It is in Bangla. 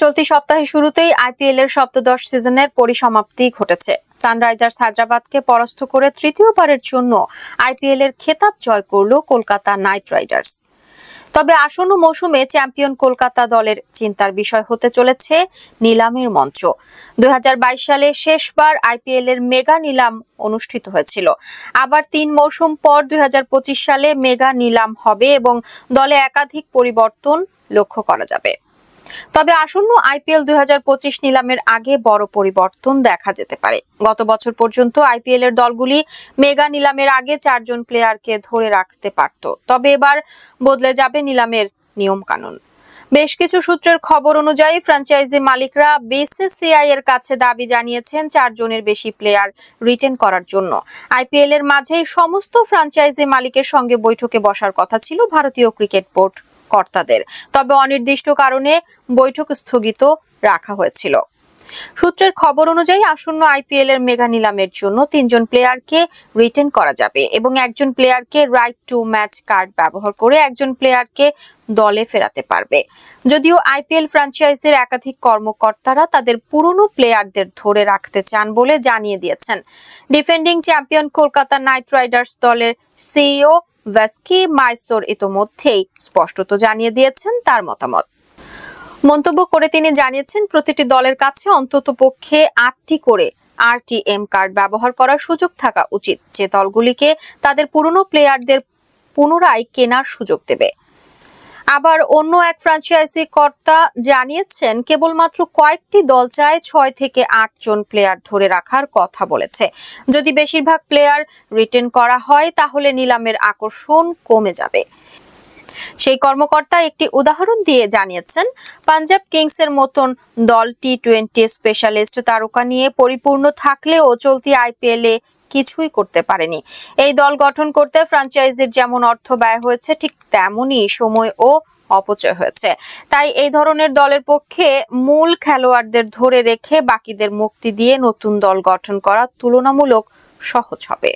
চলতি সপ্তাহে শুরুতেই আইপিএল এর সপ্তদশ সিজনের পরিসমাপ্তি ঘটেছে। সানরাইজার্স হায়দ্রাবাদকে পরাস্ত করে তৃতীয়বারের জন্য আইপিএল এর খেতাব জয় করল কলকাতা নাইট রাইডার্স। তবে আসন্ন মৌসুমে চ্যাম্পিয়ন কলকাতা দলের চিন্তার বিষয় হতে চলেছে নিলামের মঞ্চ। 2022 সালে শেষবার আইপিএল এর মেগা নিলাম অনুষ্ঠিত হয়েছিল। আবার 3 মৌসুম পর 2025 সালে মেগা নিলাম হবে এবং দলে একাধিক পরিবর্তন লক্ষ্য করা যাবে। তবে আসন্ন আইপিএল 2025 নিলামের আগে বড় পরিবর্তন দেখা যেতে পারে। গত বছর পর্যন্ত আইপিএল এর দলগুলি মেগা নিলামের আগে 4 জন প্লেয়ারকে ধরে রাখতে পারত। তবে এবার বদলে যাবে নিলামের নিয়ম কানুন। বেশ কিছু সূত্রের খবর অনুযায়ী ফ্র্যাঞ্চাইজি মালিকরা বিসিসিআই এর কাছে দাবি জানিয়েছেন 4 জনের বেশি প্লেয়ার রিটেন করার জন্য। আইপিএল এর মাঝেই সমস্ত ফ্র্যাঞ্চাইজি মালিকের সঙ্গে বৈঠকে বসার কথা ছিল ভারতীয় ক্রিকেট বোর্ড কর্তাদের। তবে অনির্দিষ্ট কারণে বৈঠক স্থগিত রাখা হয়েছিল। সূত্রের খবর অনুযায়ী আসন্ন আইপিএল এর মেগা নিলামের জন্য 3 জন প্লেয়ারকে রিটেন করা যাবে এবং একজন প্লেয়ারকে রাইট টু ম্যাচ কার্ড ব্যবহার করে একজন প্লেয়ারকে দলে ফেরাতে পারবে। যদিও আইপিএল ফ্র্যাঞ্চাইজির একাধিক কর্মকর্তারা তাদের পুরনো প্লেয়ারদের ধরে রাখতে চান বলে জানিয়ে দিয়েছেন। Defending champion Kolkata night Riders দলের সিইও ভ্যাস্কি মাইসোর ইতোমধ্যেই স্পষ্টত জানিয়ে দিয়েছেন তার মতামত। মন্তব্য করে তিনি জানিয়েছেন, প্রতিটি দলের কাছে অন্ততপক্ষে 8টি করে আরটিএম কার্ড ব্যবহার করার সুযোগ থাকা উচিত, যে দলগুলিকে তাদের পুরনো প্লেয়ারদের পুনরায় কেনার সুযোগ দেবে। আবার অন্য এক ফ্র্যাঞ্চাইজি কর্তা জানিয়েছেন, কেবলমাত্র কয়েকটি দল চায় 6 থেকে 8 জন প্লেয়ার ধরে রাখার কথা বলেছে। যদি বেশিরভাগ প্লেয়ার রিটেন করা হয় তাহলে নিলামের আকর্ষণ কমে যাবে। সেই কর্মকর্তা একটি উদাহরণ দিয়ে জানিয়েছেন, পাঞ্জাব কিংসের মতন দল টি-20 স্পেশালিস্ট তারকা নিয়ে পরিপূর্ণ থাকলেও চলতি আইপিএল এ কিছুই করতে পারেনি। এই দল গঠন করতে ফ্র্যাঞ্চাইজির যেমন অর্থ ব্যয় হয়েছে, ঠিক তেমনই সময় ও অপচয় হয়েছে। তাই এই ধরনের দলের পক্ষে মূল খেলোয়াড়দের ধরে রেখে বাকিদের মুক্তি দিয়ে নতুন দল গঠন করা তুলনামূলক সহজ হবে।